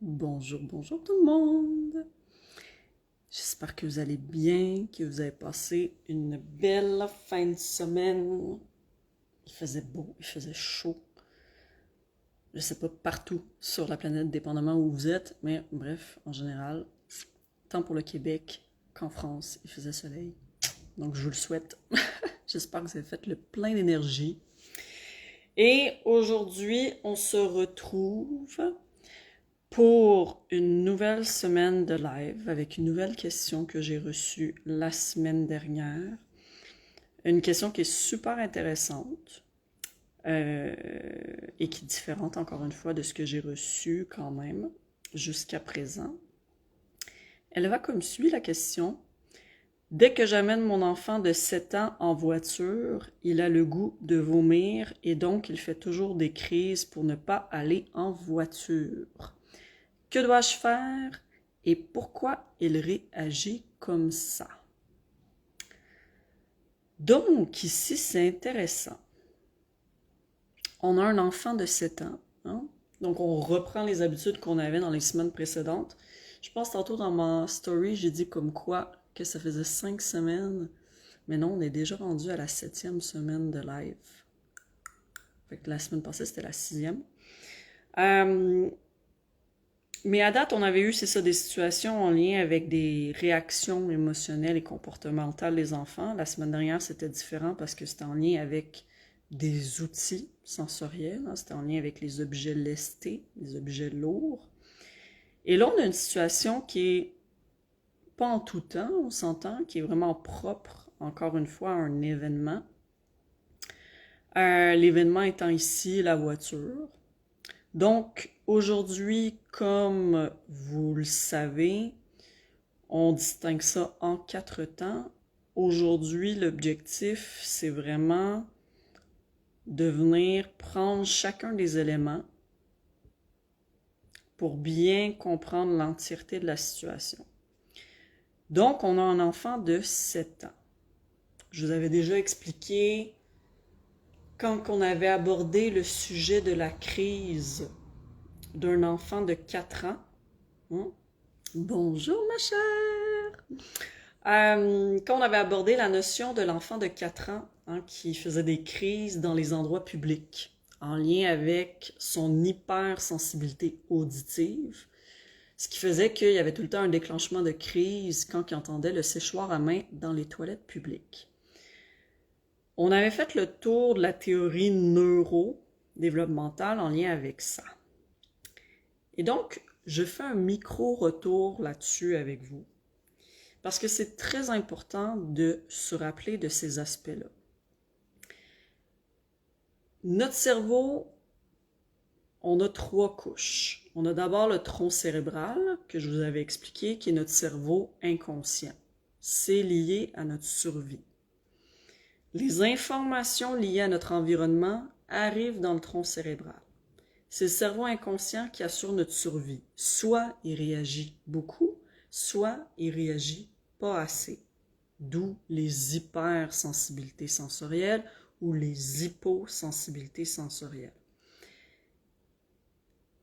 Bonjour, bonjour tout le monde. J'espère que vous allez bien, que vous avez passé une belle fin de semaine. Il faisait beau, il faisait chaud. Je sais pas partout sur la planète, dépendamment où vous êtes, mais bref, en général, tant pour le Québec qu'en France, il faisait soleil. Donc je vous le souhaite. J'espère que vous avez fait le plein d'énergie. Et aujourd'hui, on se retrouve pour une nouvelle semaine de live avec une nouvelle question que j'ai reçue la semaine dernière. Une question qui est super intéressante et qui est différente encore une fois de ce que j'ai reçu quand même jusqu'à présent. Elle va comme suit la question. Dès que j'amène mon enfant de 7 ans en voiture, il a le goût de vomir et donc il fait toujours des crises pour ne pas aller en voiture. Que dois-je faire et pourquoi il réagit comme ça? Donc, ici, c'est intéressant. On a un enfant de 7 ans. Hein? Donc, on reprend les habitudes qu'on avait dans les semaines précédentes. Je pense tantôt dans ma story, j'ai dit comme quoi que ça faisait 5 semaines. Mais non, on est déjà rendu à la 7e semaine de live. Fait que la semaine passée, c'était la 6e. Mais à date, on avait eu, c'est ça, des situations en lien avec des réactions émotionnelles et comportementales des enfants. La semaine dernière, c'était différent parce que c'était en lien avec des outils sensoriels. Hein. C'était en lien avec les objets lestés, les objets lourds. Et là, on a une situation qui est pas en tout temps, on s'entend, qui est vraiment propre, encore une fois, à un événement. L'événement étant ici la voiture. Donc, aujourd'hui, comme vous le savez, on distingue ça en 4 temps. Aujourd'hui, l'objectif, c'est vraiment de venir prendre chacun des éléments pour bien comprendre l'entièreté de la situation. Donc, on a un enfant de 7 ans. Je vous avais déjà expliqué quand on avait abordé le sujet de la crise d'un enfant de 4 ans. Hein? Bonjour ma chère! Quand on avait abordé la notion de l'enfant de 4 ans hein, qui faisait des crises dans les endroits publics en lien avec son hypersensibilité auditive, ce qui faisait qu'il y avait tout le temps un déclenchement de crise quand il entendait le séchoir à main dans les toilettes publiques. On avait fait le tour de la théorie neuro-développementale en lien avec ça. Et donc, je fais un micro-retour là-dessus avec vous. Parce que c'est très important de se rappeler de ces aspects-là. Notre cerveau, on a 3 couches. On a d'abord le tronc cérébral, que je vous avais expliqué, qui est notre cerveau inconscient. C'est lié à notre survie. Les informations liées à notre environnement arrivent dans le tronc cérébral. C'est le cerveau inconscient qui assure notre survie. Soit il réagit beaucoup, soit il réagit pas assez. D'où les hypersensibilités sensorielles ou les hyposensibilités sensorielles.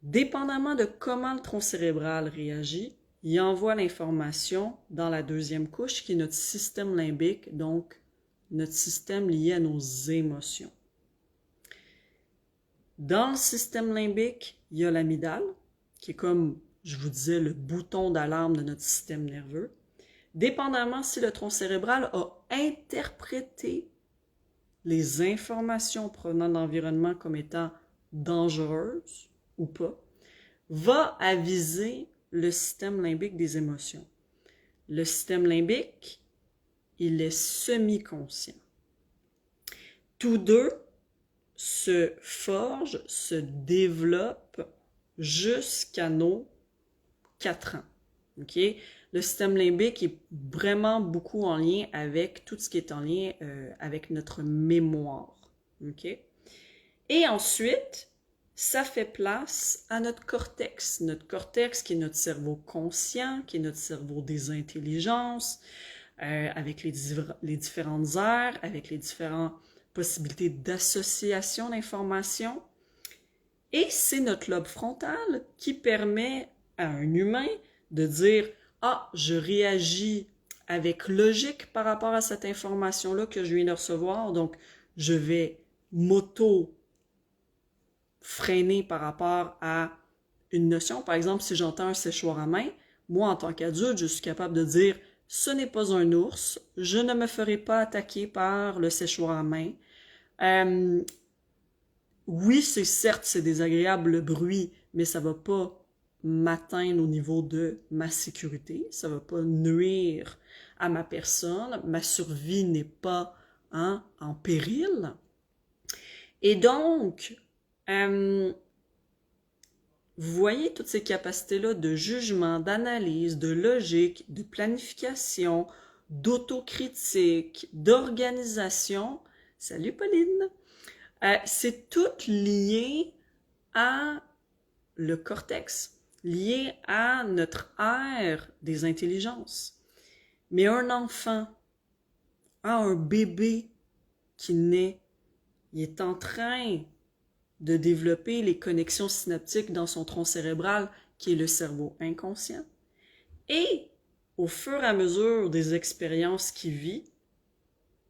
Dépendamment de comment le tronc cérébral réagit, il envoie l'information dans la deuxième couche qui est notre système limbique, donc notre système lié à nos émotions. Dans le système limbique, il y a l'amygdale, qui est comme, je vous disais, le bouton d'alarme de notre système nerveux. Dépendamment si le tronc cérébral a interprété les informations provenant de l'environnement comme étant dangereuses ou pas, va aviser le système limbique des émotions. Le système limbique, il est semi-conscient. Tous deux se forgent, se développent jusqu'à nos 4 ans. Okay? Le système limbique est vraiment beaucoup en lien avec tout ce qui est en lien avec notre mémoire. Okay? Et ensuite, ça fait place à notre cortex. Notre cortex qui est notre cerveau conscient, qui est notre cerveau des intelligences, avec les différentes aires, avec les différentes possibilités d'association d'informations. Et c'est notre lobe frontal qui permet à un humain de dire « Ah, je réagis avec logique par rapport à cette information-là que je viens de recevoir, donc je vais m'auto-freiner par rapport à une notion. Par exemple, si j'entends un séchoir à main, moi, en tant qu'adulte, je suis capable de dire « Ce n'est pas un ours, je ne me ferai pas attaquer par le séchoir à main. » Oui, c'est désagréable le bruit, mais ça va pas m'atteindre au niveau de ma sécurité, ça va pas nuire à ma personne, ma survie n'est pas en péril. Et donc, vous voyez toutes ces capacités-là de jugement, d'analyse, de logique, de planification, d'autocritique, d'organisation. Salut Pauline! C'est tout lié à le cortex, lié à notre aire des intelligences. Mais un enfant, un bébé qui naît, il est en train de développer les connexions synaptiques dans son tronc cérébral, qui est le cerveau inconscient. Et au fur et à mesure des expériences qu'il vit,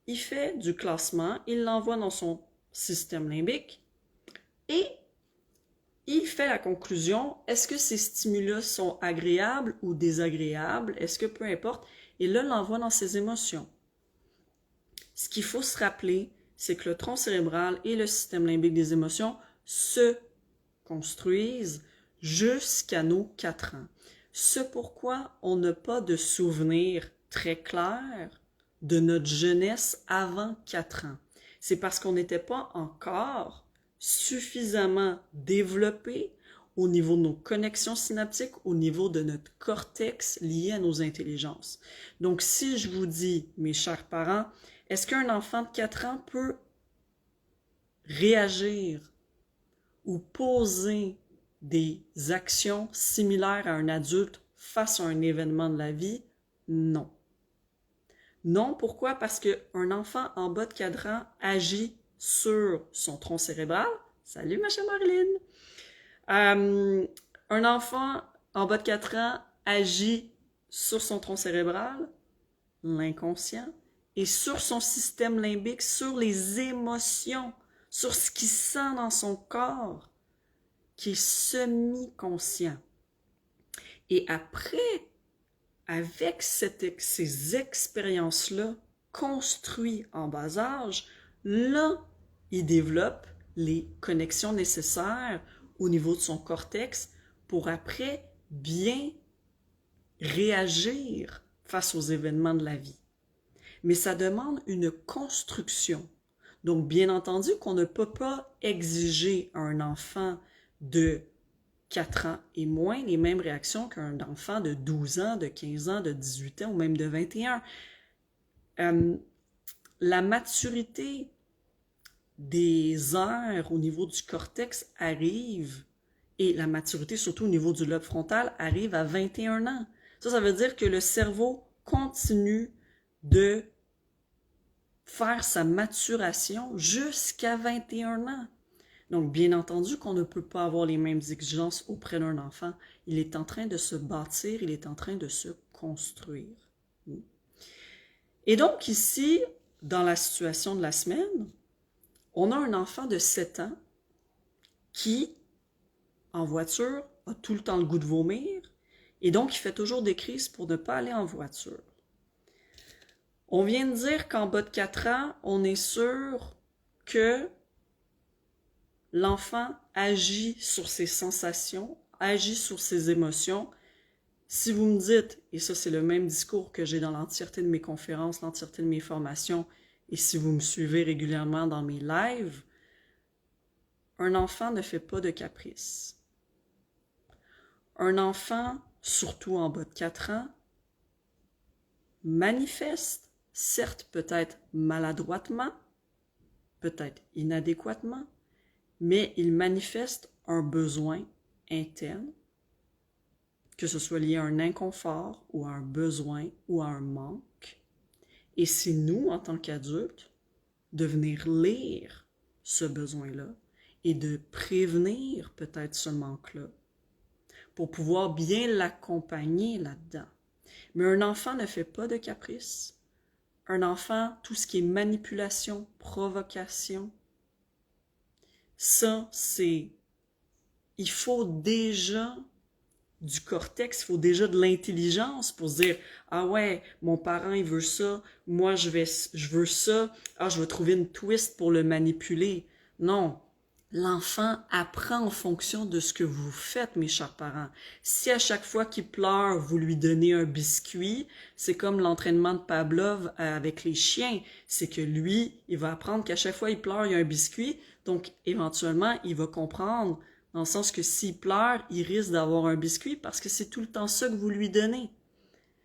il fait du classement, il l'envoie dans son système limbique et il fait la conclusion, est-ce que ces stimuli sont agréables ou désagréables, est-ce que peu importe, et là l'envoie dans ses émotions. Ce qu'il faut se rappeler, c'est que le tronc cérébral et le système limbique des émotions se construisent jusqu'à nos 4 ans. Ce pourquoi on n'a pas de souvenir très clair de notre jeunesse avant 4 ans. C'est parce qu'on n'était pas encore suffisamment développé au niveau de nos connexions synaptiques, au niveau de notre cortex lié à nos intelligences. Donc, si je vous dis, mes chers parents, est-ce qu'un enfant de 4 ans peut réagir ou poser des actions similaires à un adulte face à un événement de la vie? Non. Non, pourquoi? Parce qu'un enfant en bas de 4 ans agit sur son tronc cérébral. Salut, ma chère Marilyn! Un enfant en bas de 4 ans agit sur son tronc cérébral, l'inconscient, et sur son système limbique, sur les émotions, sur ce qu'il sent dans son corps, qui est semi-conscient. Et après, avec ces expériences-là, construites en bas âge, là, il développe les connexions nécessaires au niveau de son cortex pour après bien réagir face aux événements de la vie. Mais ça demande une construction. Donc, bien entendu qu'on ne peut pas exiger à un enfant de 4 ans et moins les mêmes réactions qu'un enfant de 12 ans, de 15 ans, de 18 ans ou même de 21. La maturité des aires au niveau du cortex arrive, et la maturité surtout au niveau du lobe frontal arrive à 21 ans. Ça veut dire que le cerveau continue de faire sa maturation jusqu'à 21 ans. Donc, bien entendu qu'on ne peut pas avoir les mêmes exigences auprès d'un enfant. Il est en train de se bâtir, il est en train de se construire. Et donc ici, dans la situation de la semaine, on a un enfant de 7 ans qui, en voiture, a tout le temps le goût de vomir et donc il fait toujours des crises pour ne pas aller en voiture. On vient de dire qu'en bas de 4 ans, on est sûr que l'enfant agit sur ses sensations, agit sur ses émotions. Si vous me dites, et ça c'est le même discours que j'ai dans l'entièreté de mes conférences, l'entièreté de mes formations, et si vous me suivez régulièrement dans mes lives, un enfant ne fait pas de caprices. Un enfant, surtout en bas de 4 ans, manifeste, certes peut-être maladroitement, peut-être inadéquatement, mais il manifeste un besoin interne, que ce soit lié à un inconfort ou à un besoin ou à un manque. Et c'est nous, en tant qu'adultes, de venir lire ce besoin-là et de prévenir peut-être ce manque-là pour pouvoir bien l'accompagner là-dedans. Mais un enfant ne fait pas de caprices. Un enfant, tout ce qui est manipulation, provocation, ça, c'est... Il faut déjà du cortex, il faut déjà de l'intelligence pour se dire « Ah ouais, mon parent, il veut ça, moi, je veux ça, ah, je vais trouver une twist pour le manipuler. » Non, l'enfant apprend en fonction de ce que vous faites, mes chers parents. Si à chaque fois qu'il pleure, vous lui donnez un biscuit, c'est comme l'entraînement de Pavlov avec les chiens. C'est que lui, il va apprendre qu'à chaque fois qu'il pleure, il y a un biscuit. Donc, éventuellement, il va comprendre, dans le sens que s'il pleure, il risque d'avoir un biscuit parce que c'est tout le temps ça que vous lui donnez.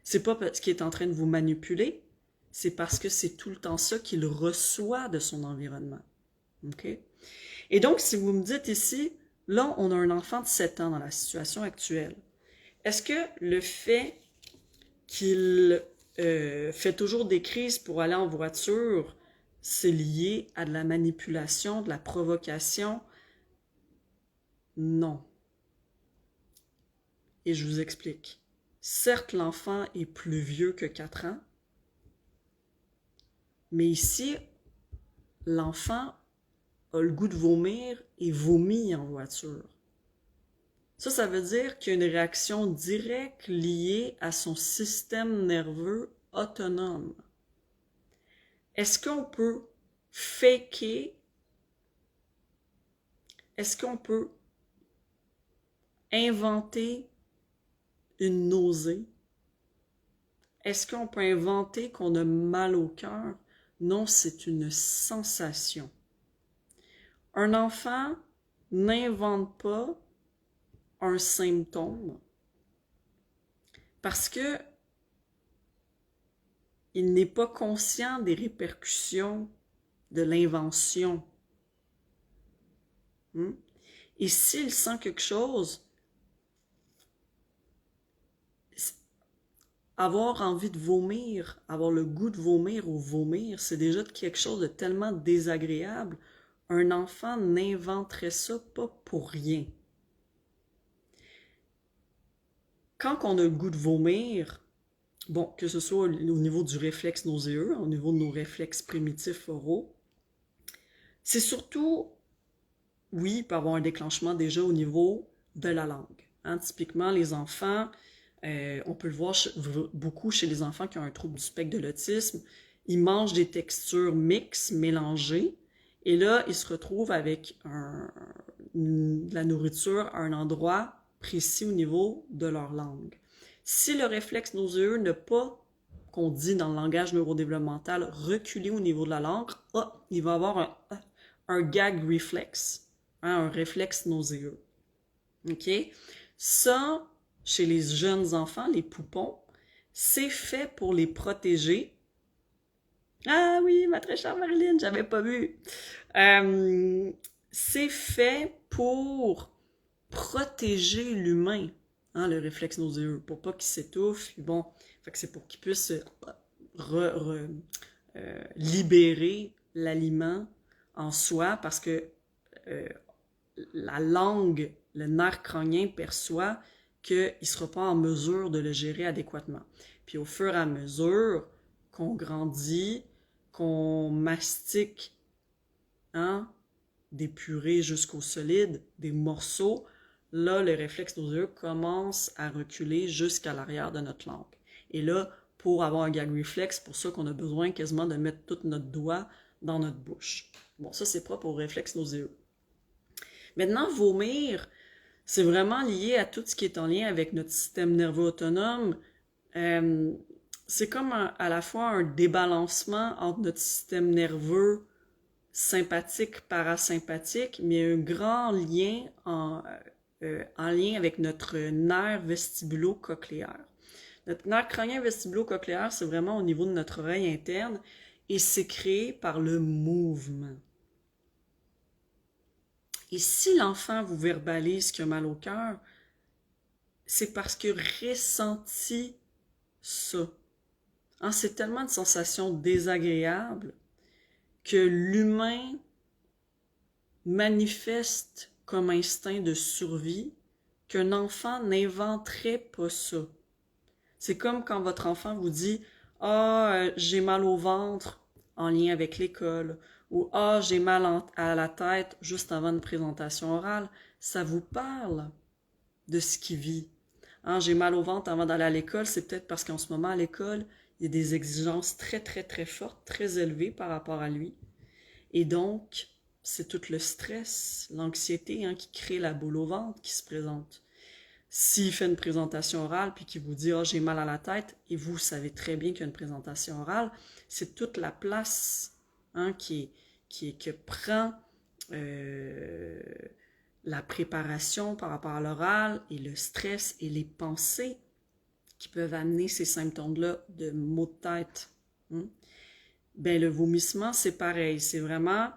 C'est pas parce qu'il est en train de vous manipuler, c'est parce que c'est tout le temps ça qu'il reçoit de son environnement. OK? Et donc, si vous me dites ici, là, on a un enfant de 7 ans dans la situation actuelle. Est-ce que le fait qu'il fait toujours des crises pour aller en voiture, c'est lié à de la manipulation, de la provocation? Non. Et je vous explique. Certes, l'enfant est plus vieux que 4 ans, mais ici, l'enfant a le goût de vomir et vomit en voiture. Ça veut dire qu'il y a une réaction directe liée à son système nerveux autonome. Est-ce qu'on peut faker? Est-ce qu'on peut inventer une nausée? Est-ce qu'on peut inventer qu'on a mal au cœur? Non, c'est une sensation. Un enfant n'invente pas un symptôme parce que il n'est pas conscient des répercussions de l'invention. Et s'il sent quelque chose, avoir envie de vomir, avoir le goût de vomir ou vomir, c'est déjà quelque chose de tellement désagréable. Un enfant n'inventerait ça pas pour rien. Quand on a le goût de vomir, bon, que ce soit au niveau du réflexe nauséeux, au niveau de nos réflexes primitifs oraux, c'est surtout, oui, il peut y avoir un déclenchement déjà au niveau de la langue. Typiquement, les enfants, on peut le voir beaucoup chez les enfants qui ont un trouble du spectre de l'autisme, ils mangent des textures mixtes, mélangées, et là, ils se retrouvent avec de la nourriture à un endroit précis au niveau de leur langue. Si le réflexe nauséeux n'a pas, qu'on dit dans le langage neurodéveloppemental, reculé au niveau de la langue, il va avoir un gag reflex, un réflexe nauséeux. OK? Ça, chez les jeunes enfants, les poupons, c'est fait pour les protéger. Ah oui, ma très chère Marilyn, j'avais pas vu. C'est fait pour protéger l'humain, le réflexe nauséeux, pour pas qu'il s'étouffe. Bon, fait que c'est pour qu'il puisse libérer l'aliment en soi, parce que la langue, le nerf crânien perçoit qu'il ne sera pas en mesure de le gérer adéquatement. Puis au fur et à mesure qu'on grandit, qu'on mastique des purées jusqu'au solide, des morceaux, là, le réflexe nauséeux commence à reculer jusqu'à l'arrière de notre langue. Et là, pour avoir un gag reflex, c'est pour ça qu'on a besoin quasiment de mettre tout notre doigt dans notre bouche. Bon, ça, c'est propre au réflexe nauséeux. Maintenant, vomir, c'est vraiment lié à tout ce qui est en lien avec notre système nerveux autonome. C'est comme à la fois un débalancement entre notre système nerveux sympathique, parasympathique, mais un grand lien en lien avec notre nerf vestibulo-cochléaire. Notre nerf crânien vestibulo-cochléaire, c'est vraiment au niveau de notre oreille interne et c'est créé par le mouvement. Et si l'enfant vous verbalise qu'il a mal au cœur, c'est parce qu'il ressentit ça. C'est tellement une sensation désagréable que l'humain manifeste comme instinct de survie qu'un enfant n'inventerait pas ça. C'est comme quand votre enfant vous dit « Ah, j'ai mal au ventre » en lien avec l'école, ou « Ah, j'ai mal à la tête juste avant une présentation orale ». Ça vous parle de ce qu'il vit. Hein, j'ai mal au ventre avant d'aller à l'école, c'est peut-être parce qu'en ce moment à l'école, il y a des exigences très très très fortes, très élevées par rapport à lui. Et donc, c'est tout le stress, l'anxiété qui crée la boule au ventre qui se présente. S'il fait une présentation orale puis qu'il vous dit « Ah, j'ai mal à la tête » et vous savez très bien qu'une présentation orale, c'est toute la place que prend la préparation par rapport à l'oral et le stress et les pensées qui peuvent amener ces symptômes-là de maux de tête. Ben, le vomissement, c'est pareil. C'est vraiment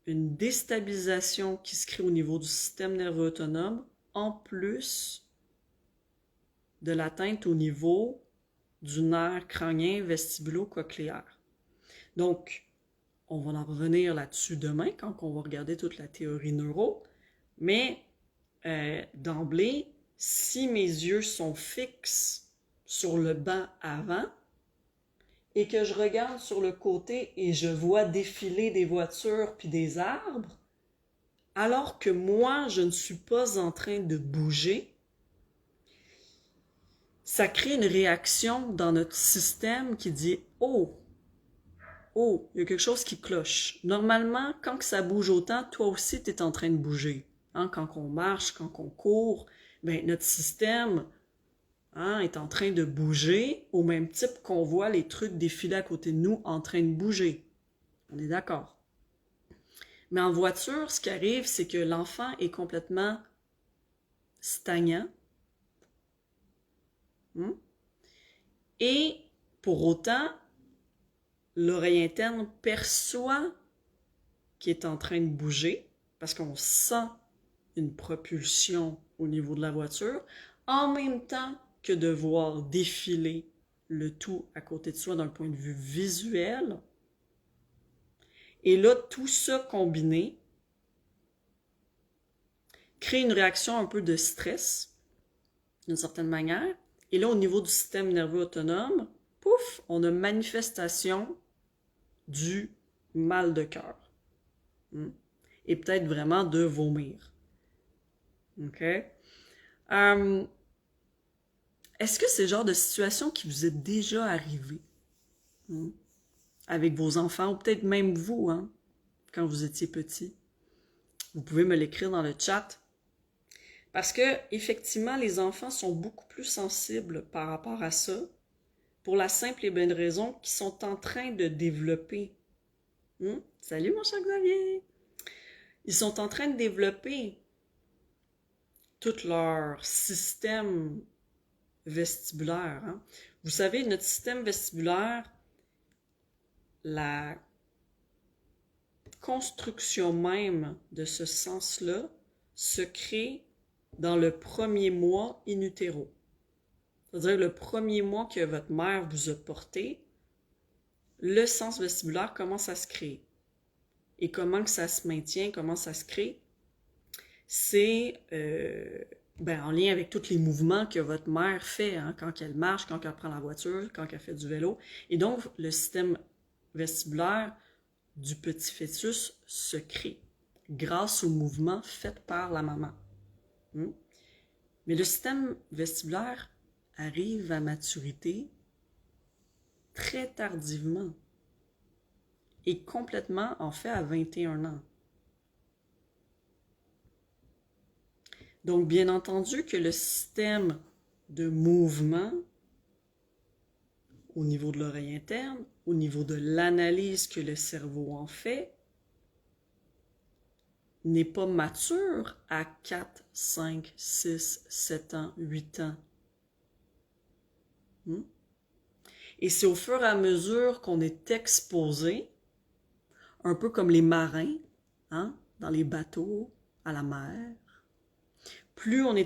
une déstabilisation qui se crée au niveau du système nerveux autonome, en plus de l'atteinte au niveau du nerf crânien vestibulo-cochléaire. Donc, on va en revenir là-dessus demain quand on va regarder toute la théorie neuro, mais d'emblée, si mes yeux sont fixes sur le banc avant et que je regarde sur le côté et je vois défiler des voitures puis des arbres, alors que moi, je ne suis pas en train de bouger, ça crée une réaction dans notre système qui dit « Oh, il y a quelque chose qui cloche. » Normalement, quand ça bouge autant, toi aussi, tu es en train de bouger. Quand on marche, quand on court, ben, notre système est en train de bouger au même type qu'on voit les trucs défiler à côté de nous en train de bouger. On est d'accord. Mais en voiture, ce qui arrive, c'est que l'enfant est complètement stagnant. Et pour autant, l'oreille interne perçoit qu'il est en train de bouger parce qu'on sent une propulsion au niveau de la voiture, en même temps que de voir défiler le tout à côté de soi d'un point de vue visuel. Et là, tout ça combiné crée une réaction un peu de stress, d'une certaine manière. Et là, au niveau du système nerveux autonome, pouf, on a manifestation du mal de cœur. Et peut-être vraiment de vomir. OK? Est-ce que c'est le genre de situation qui vous est déjà arrivé? Avec vos enfants, ou peut-être même vous, quand vous étiez petit? Vous pouvez me l'écrire dans le chat. Parce que, effectivement, les enfants sont beaucoup plus sensibles par rapport à ça, pour la simple et bonne raison qu'ils sont en train de développer. Salut mon cher Xavier! Ils sont en train de développer tout leur système vestibulaire. Vous savez, notre système vestibulaire, la construction même de ce sens-là se crée dans le premier mois in utero. C'est-à-dire le premier mois que votre mère vous a porté, le sens vestibulaire commence à se créer. Et comment que ça se maintient, comment ça se crée? C'est en lien avec tous les mouvements que votre mère fait quand elle marche, quand elle prend la voiture, quand elle fait du vélo. Et donc, le système vestibulaire du petit fœtus se crée grâce aux mouvements faits par la maman. Mais le système vestibulaire arrive à maturité très tardivement et complètement, en fait, à 21 ans. Donc, bien entendu que le système de mouvement au niveau de l'oreille interne, au niveau de l'analyse que le cerveau en fait, n'est pas mature à 4, 5, 6, 7 ans, 8 ans. Et c'est au fur et à mesure qu'on est exposé, un peu comme les marins, dans les bateaux, à la mer, plus on est